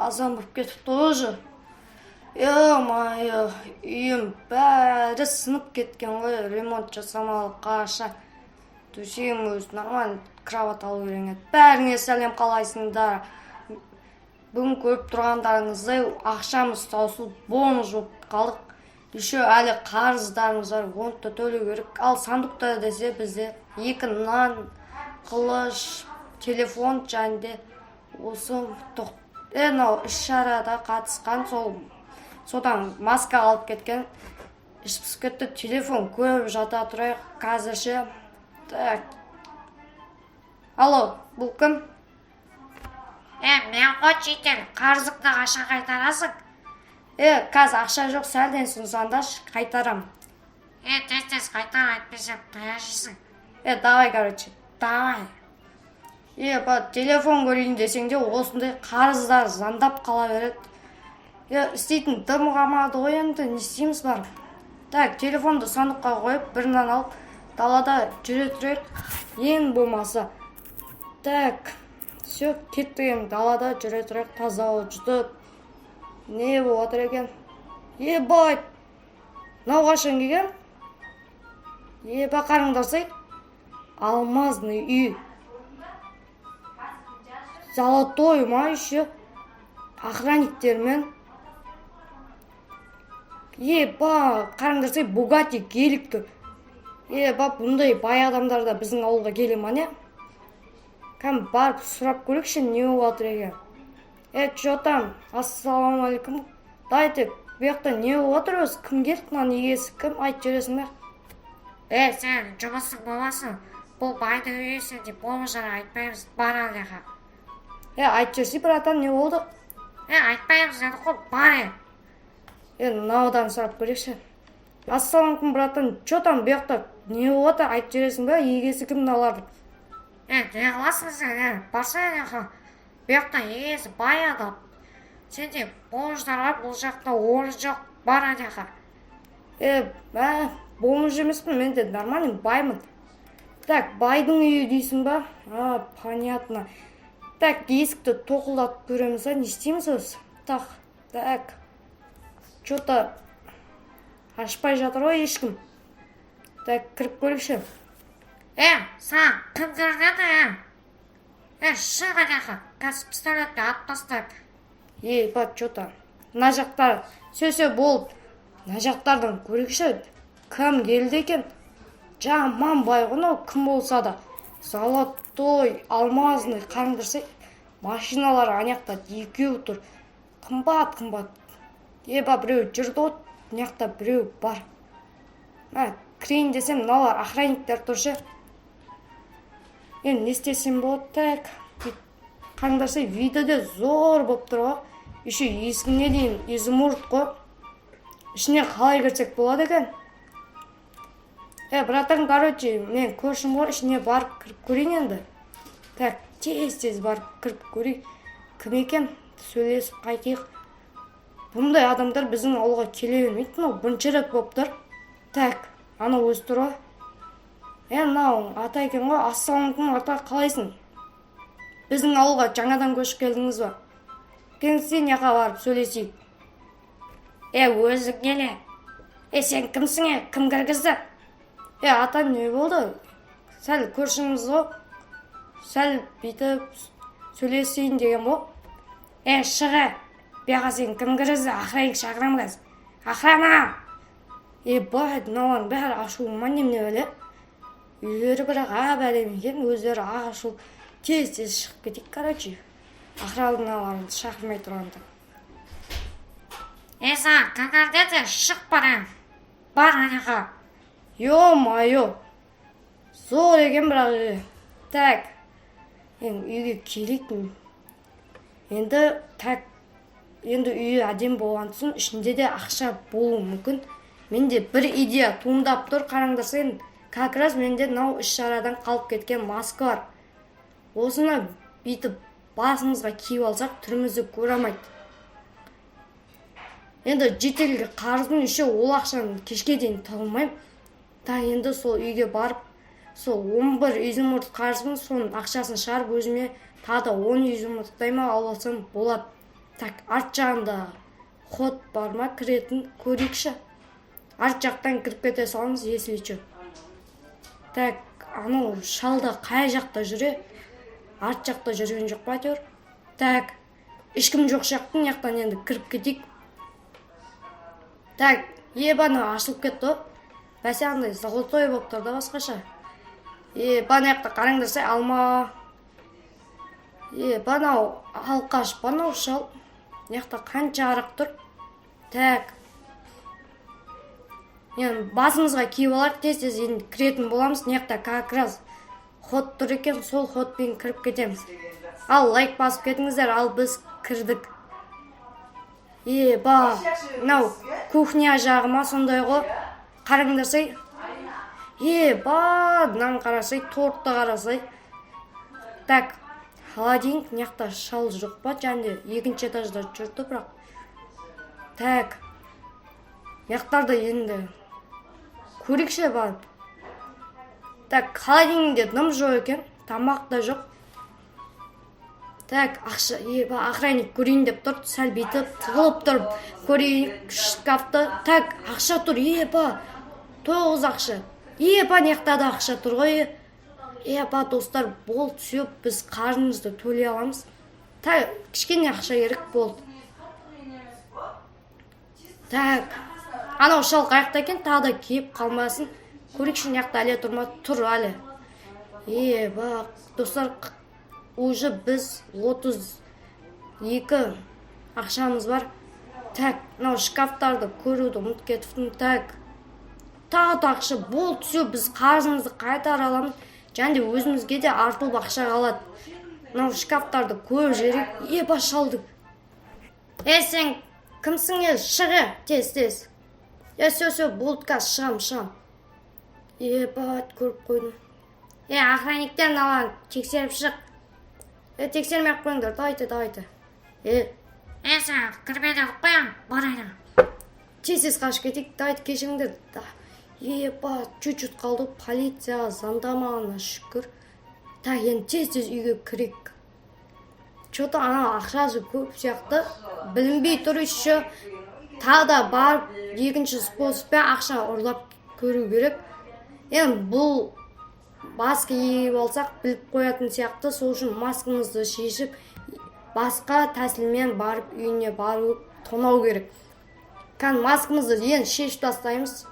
азан болып кетіпті уже. Е-мое, үйім бәрі сынып кеткен ғой, ремонт жасамалы қаша. Төсегім өзі нормально кровать алу керек еді. Бәріңе сәлем, қалайсыңдар? Бүгін көріп тұрғандарыңыздай ақшамыз таусылып бонус болып қалдық. Еще әлі қарыздарымыз бар, оны да төлеу керек. Ал сандықта десе бізде 2 нан, қылыш, телефон және осы іс-шарада қатысқан содан маска алып кеткен. Іш пысып кетті, телефон көріп жата тұрайық қазірше. Так. Алло, бұл кім? Мен ғой шетел, қарызыңды қашан қайтарасың? Қазір ақша жоқ, сәлден соң звондаш, қайтарам. Тез қайтар, айтпесем таяшысың. Давай, короче. Давай. Телефон көрейін десең де осындай қарыздар звондап қала береді. Істейтін дым қалмады ғой енді, не істейміз бар. Так, телефонды сандыққа қойып, бір нан алып, далада жүре тұрайық. Ең болмаса. Так, все, кеттік, далада жүре тұрайық, таза жұтып. Не болып отыр екен? Ебать! Мынау қашан келген? Қарыңдарсай. Алмазный үй. Золотой ма еще? Охранниктермен. Қарыңдарсай, Бугатти келіп тұр. Бұндай бай адамдар да біздің ауылға келе ма не? Кәм барып сұрап көрекші, не болып отыр екен? Чо там? Ассалаумалейкум. Дайте, бұяқта не болып отыр өзі? Кім келді, мынан егесі кім? Айт жүресің бе? Сен жұмысың боласың. Бұл байды үйесің деп болмышара айтпаймыз, бар алияға. Айт жүрсей, братан, не болды? Айтпаймыз, еді қой, бар. Наудан сұрап көреші. Ассалаумалейкум, братан, чо там бұяқта не болып отыр? Айт жүресің бе? Егесі кім наларды? Не қыласың сен, барса алияға. Бұяқта егесі бай адам. Сенде болмышарға бұл жақта орын жоқ, бар алияға. Болмыш емеспін, мен де нормальный баймын. Так, байдың үйі дейсің ба? Понятно. Так, есікті тоқылдатып көреміз, не істейміз өзі? Так. Чо-то ашпай жатыр ғой ешкім. Так, кіріп көрікші. Саң, кім көрінеді? Шық алияға, қазір пистолетті ат бастап. Чо-то. Мына жақтар, сөсе болып. Мына жақтардан көрікші. Кім келді екен? Жаман бай ғына, кім болса да. Золотой, алмазный, қарыңдырсай. Машиналар аяқта екеу тұр. Қымбат. Біреу жүрді от, аяқта біреу бар. Кірейін десем, мыналар охранниктер тұршы. Не істесем болады, так. Қарыңдырсай, видеоде зор болып тұр ғой. Еще есігіне дейін изумруд қой. Ішіне қалай кірсек болады екен? Братан, короче, мен көршім ғой, ішіне барып кіріп көрейін енді. Так, тез барып кіріп көрейін. Кім екен? Сөйлесіп қайтайық. Бұндай адамдар біздің ауылға келе бермейді, мынау бірінші рет болып тұр. Так, ана өзі тұр ғой. Мынау ата екен ғой, ассалаумалейкум, ата, қалайсың? Біздің ауылға жаңадан көшіп келдіңіз ба? Сен яқа барып сөйлесейік. Өзің келе. Сен кімсің, кім кіргізді? Ата, не болды? Сәл көршіңіз ғой. Сәл бүйтіп сөйлесейін деген бұл. Шыға. Беға сен кім кіргізді? Охранник шақырам қазір. Охрана! Мыналардың бәрі ашуыма немне өле. Үйлері бірақ бәлем екен, өздері ашу. Тез шығып кетейік, короче. Охраналарын шақырмай тұрғанда. Саң, кімдерде шық барам. Бар алияға. Ё-майо. Зор екен бірақ. Так. Үйге келейік. Енді үйі әдем болған соң, ішінде де ақша болуы мүмкін. Менде бір идея туындап тұр, қараңдарсайын. Как раз менде мынау іс-шарадан қалып кеткен маска бар. Осыны бүйтіп басымызға киіп алсақ, түрімізді көре алмайды. Енді жетелге қарыздың еще ол ақшаны кешке дейін табылмаймын. Енді сол үйге барып, сол 11 изумруд қарызбын, соның ақшасын шығарып өзіме тағы 10 изумруд алсам болады. Так, арт жағында ход бар ма, кіретін көрейікші. Арт жақтан кіріп кете салыңыз, если че. Так, анау шалда қай жақта жүре? Арт жақта жүрген жоқ па әйтеуір? Так, ешкім жоқ жақтың яқтан енді кіріп кетейік. Так, ебана ашылып кетті. Бәсе андай золотой болып тұр да басқаша. Бана яқта қараңдарсай, алма. Банау алқаш, банау шал. Яқта қанша арақ тұр. Так. Енді басымызға киіп алар, тез-тез енді кіретін боламыз. Яқта как раз ход тұр екен, сол ходпен кіріп кетеміз. Ал лайк басып кетіңіздер, ал біз кірдік. Нау кухня жағыма сондай ғой. Қараңдарсай. Нан қарасай, тортты қарасай. Так, холодильник, яқта шал жоқ па? Және екінші этажда жүрді бірақ. Так, яқтарда енді көрейікші барып. Так, холодильникте дым жоқ екен, тамақ та жоқ. Так, ақша, охранник көрейін деп тұр, сәл бейтіп, тығылып тұрып, көрейік шкафты. Так, ақша тұр, 9 ақша. Нияқтада ақша тұр ғой. Достар, болды, сөп, біз қарнымызды төлей аламыз. Так, кішкене ақша керек болды. Так, анау шал қаяқта екен, тағы да киіп қалмасын. Көрейікші яқта әле тұрма, тұр әлі. Достар, уже біз 32 ақшамыз бар. Так, мынау шкафтарды көруді ұмытып кетіппін. Так, тағы да ақша болды, сөп, біз қарызымызды қайтара аламыз. Және өзімізге де артылып ақша қалады. Мынау шкафтарды көріп жерек. Шалды. Сен кімсің ел? Шығы, тез. Сөп, болды қаз, шығам. Көріп қойдым. Охранниктен алан, тексеріп шық. Тексермек қойыңдар, давайте. Сен кірмеді қояң, барайна. Тез қашып кетейік, давайте кешіңдер. Чуть-чуть қалды, полицияға звондамағанына шүкір. Так, енді тез үйге кірек. Чота ана ақшасы көп сияқты, білінбей тұр еще. Тағы да барып, екінші способпен ақша ұрлап көру керек. Енді бұл маска егіп алсақ біліп қоятын сияқты, сол үшін маскамызды шешіп, басқа тәсілмен барып үйіне бару тонау керек. Маскамызды енді шешіп тастаймыз.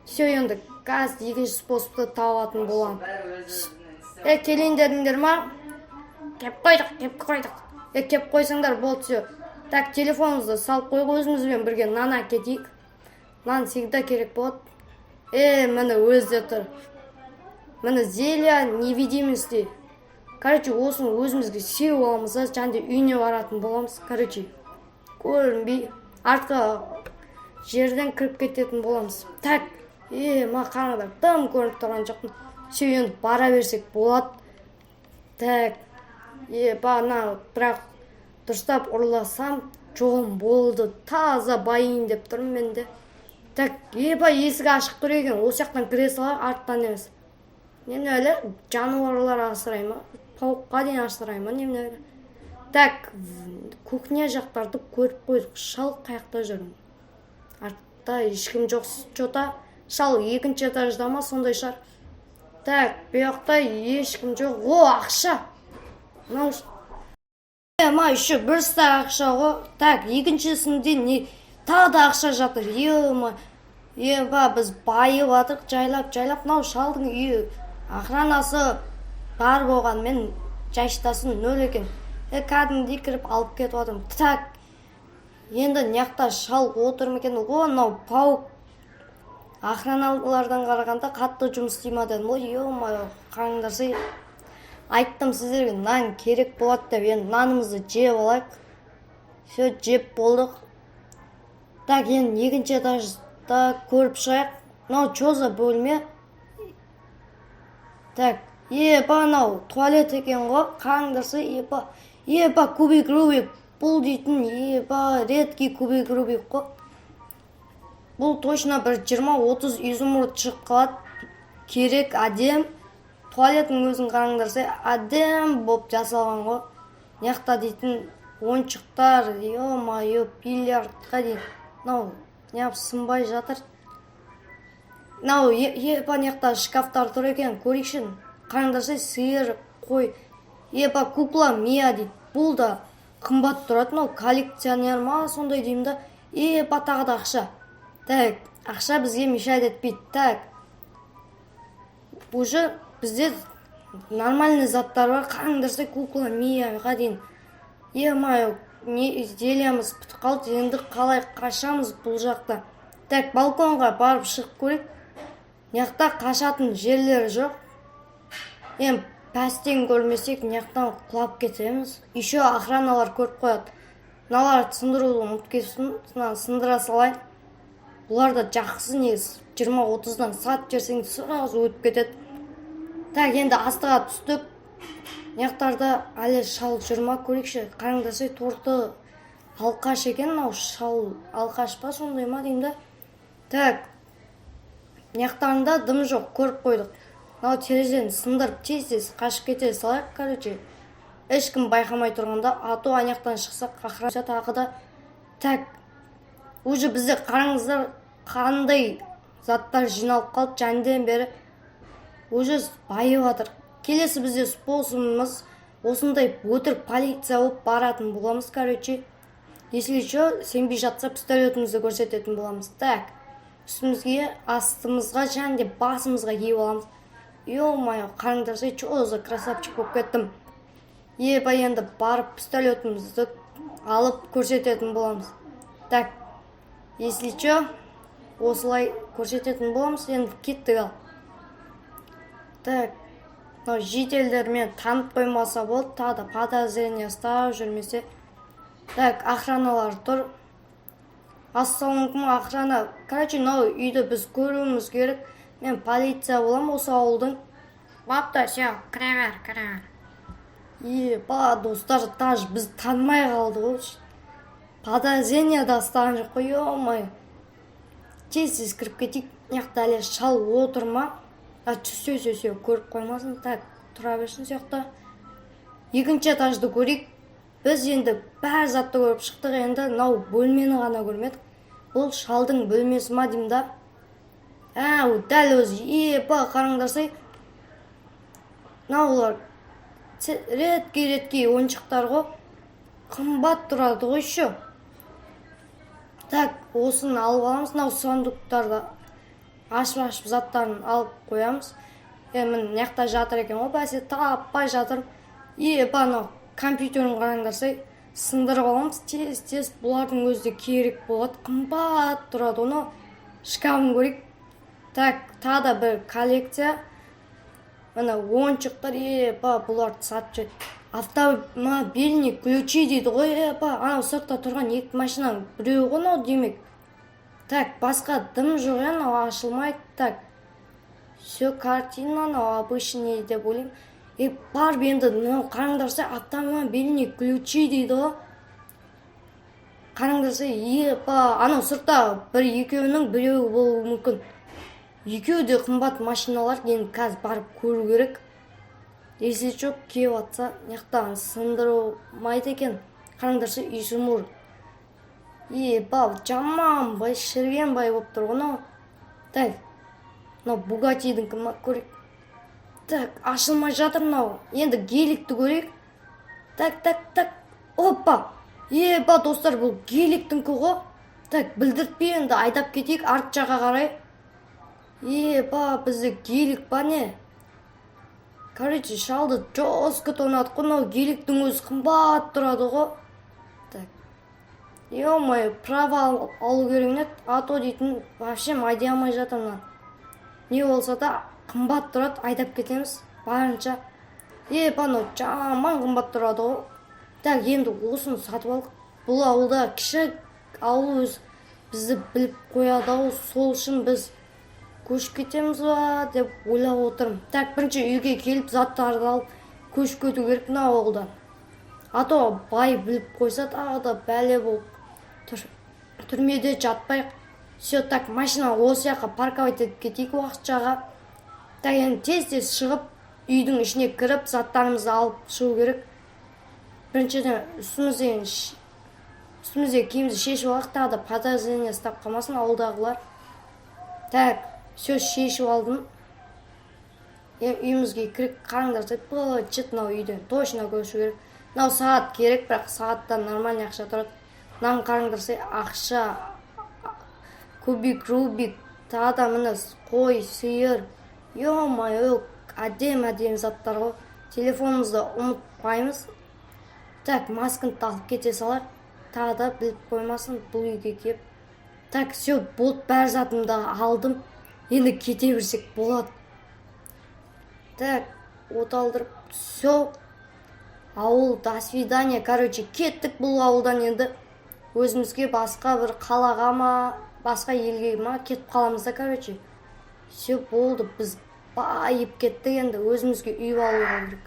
Енді қаз екінші способты табатын болам. Келейін дедіңдер ма? Кеп қойдық. Кеп қойсаңдар болды все. Так, телефонымызды салып қойып өзімізбен бірге нан әкетейік. Нан всегда керек болады. Міне өзде тұр. Міне зелья невидимости. Осын өзімізге сеу аламыз, және үйіне баратын боламыз. Көрінбей, артқа жерден кіріп кететін боламыз. Так, қараңдар, тым көрініп тұрған жоқпын. Енді бара берсек болады. Так, бірақ дұрыстап ұрласам, жоғым болды, таза байын деп тұрмын менде. Так, есігі ашық тұр екен, осы жақтан кіре салар, арттан емес. Немне әлі жануарлар асырай ма? Пауыққа дейін асырай ма? Немне әлі? Так, кухня жақтарды көріп қойдық. Шал қаяқта жүрмін. Артта ешкім жоқ. Жота, шал екінші этажда ма? Сондай шар. Так, бұяқта ешкім жоқ. Ақша! Еще бір стар ақша ғой. Так, екіншісінде тағы да ақша жатыр. Біз байып атық, жайлап. Мынау шалдың үйі охранасы бар болған, мен жайштасын нөл екен. Кәдімдей кіріп алып кетіп атым. Так, енді няқта шал отырым екен. Мынау пауық охраналардан қарағанда қатты жұмыс істей ма дедім. Қараңдарсай. Айттым сіздерге нан керек болады деп, енді нанымызды жеп алайық. Все, жеп болдық. Так, енді екінші этажда көріп шығайық. Мынау чоза бөлме. Так, анау туалет екен ғой. Қараңдарсай, кубик Рубик. Бұл дейтін, редкий кубик Рубик ғой. Бұл точно бір 20-30 изумруд шығып қалады. Керек, әдем. Туалеттің өзін қараңдарсай, әдем болып жасалған ғой. Няқта дейтін ойыншықтар, ё-моё, бильярдқа дейін. Мынау неғып сынбай жатыр. Мынау епа неқта шкафтар тұр екен, көрейікші. Қараңдаршы, сиыр, қой. Епа кукла Мия дейді. Бұл да қымбат тұрады, мынау коллекционер ма сондай деймін да. Епа тағы да ақша. Так, ақша бізге мешает етпейді. Так, уже бізде нормальный заттар бар. Қараңдаршы, кукла Мияға дейін. Е-май, не изделиямыз бітіп қалды, енді қалай қашамыз бұл жақта. Так, балконға барып шығып көрейік. Неқта қашатын жерлері жоқ. Енді пәстен көрмесек, неқтан құлап кетеміз. Еще охраналар көріп қояды. Мыналар сындыруды ұмытып кетсін, сындыра салайын. Бұлар да жақсы негіз. 20-30-дан сат жерсең сразу өтіп кетеді. Так, енді астыға түстік. Неқтарда әлі шал жүрма көрейікші. Қараңдаршы, торты алқаш екен, мынау шал алқаш па сондай ма деймін да. Так, неқтарында дым жоқ, көріп қойдық. Мынау терезені сындырып тез қашып кете салайық, короче. Ешкім байқамай тұрғанда, ату аяқтан шықсақ, қақыраша тағы да. Так, уже бізде қараңыздар қандай заттар жиналып қалып, жәнден бері уже байып жатыр. Келесі бізде способымыз осындай өтірік полиция болып баратын боламыз, короче. Если что, сенбей жатса пистолетімізді көрсететін боламыз. Так, үстімізге, астымызға және де басымызға киіп аламыз. Ё-моё, қараңдаршы, чё за красавчик болып кеттім. Епа енді барып пистолетімізді алып көрсететін боламыз. Так, если что, осылай көрсететін боламыз, енді кеттік ал. Так, жителдермен танып қоймаса болды, тағы да подозрение ұстап жүрмесе. Так, охраналар тұр. Ассалаумалейкум, охрана. Короче, мынау үйді біз көруіміз керек. Мен полиция болам осы ауылдың. Бапта, все, кіре бер. Епа, достар, даже біз танымай қалды ғой. Подозрение да ұстаған жоқ қой, ё-моё. Тез кіріп кетейік. Неқта әлі шал отыр ма? Сөй, көріп қоймасын. Так, тұра берсін сияқты. Екінші этажды көрейік. Біз енді бәр затты көріп шықтық, енді мынау бөлмені ғана көрмедік. Бұл шалдың бөлмесі ма деймін да. Дәл өзі. Епа, қараңдарсай. Мынаулар ретке ойыншықтар ғой. Қымбат тұрады ғой шо. Так, осыны алып аламыз. Мынау сандуктарды ашып заттарын алып қоямыз. Мен неқта жатыр екен ғой, бәсе таппай жатыр. Епа, мынау компьютерін қараңдарсай, сындырып аламыз. Тез бұлардың өзі керек болады. Қымбат тұрады, оны шкафын көрейік. Так, тағы да бір коллекция. Мына ойыншықтар, епа, бұларды сатып жүр. Автомобильный ключи дейді ғой, епа. Анау сыртта тұрған екі машинаның біреуі ғой мынау демек. Так, басқа дым жоқ, анау ашылмайды. Так, все картина, анау обычный деп ойлаймын. Барып енді қараңдарса, автомобильный ключи дейді ғой. Қараңдарса, епа, анау сыртта екеуінің біреуі болуы мүмкін. Екеуі де қымбат машиналар, енді қазір барып көру керек. Если жоқ кеп атса, неқтан сындырмайды екен. Қараңдарса, үй жұмыр. Епа, жаман бай, шірген бай болып тұр ғой. Так, мынау Бугатидің кім көрейік. Так, ашылмай жатыр мынау. Енді геликті көрейік. Так. Опа! Епа, достар, бұл геликтің ғой. Так, білдіртпей енді айдап кетейік арт жаққа қарай. Епа, бізде гелик ба не? Короче, шалды жосқы тонады ғой. Мынау геликтің өзі қымбат тұрады ғой. Так. Ё-моё, право алу керек. Ато дейтін вообще майдай алмай жатыр. Не болса да қымбат тұрады, айдап кетеміз. Барынша. Епа, жаман қымбат тұрады ғой. Так, енді осыны сатып алдық. Бұл ауылда кіші ауыл өз бізді біліп қояды ғой. Сол үшін біз көшіп кетеміз ба деп ойлап отырмын. Так, бірінші үйге келіп заттарды алып көшіп кету керек мына ауылдан. Ато бай біліп қойса тағы да бәле болып түрмеде жатпайық. Все, так, машина осы жаққа парковать етіп кетейік уақытшаға. Так, енді тез шығып үйдің ішіне кіріп заттарымызды алып шығу керек. біріншіден үстіміздегі киімді шешіп алайық, тағы да подозрение ұстап қалмасын ауылдағылар. Так, все шешіп алдым. Үйімізге кіріп қараңдар деп, чет мынау үйден точно көшу керек. Мынау сағат керек, бірақ сағаттан нормальный ақша тұрады. Мынаны қараңдар, ақша, кубик, рубик, тағы да міне қой, сиыр. Ё-моё, әдем заттар ғой. Телефонымызды ұмытпаймыз. Так, масканы алып кете салар. Тағы да біліп қоймасын бұл үйге кеп. Так, все, болды, бәр затымды алдым. Енді кете берсек болады. Так, от алдырып, все. Ауыл, до свидания. Короче, кеттік бұл ауылдан енді. Өзімізге басқа бір қалаға ма, басқа елге ма кетіп қаламыз да, короче. Все болды, біз байып кеттік енді. Өзімізге үй алуға керек.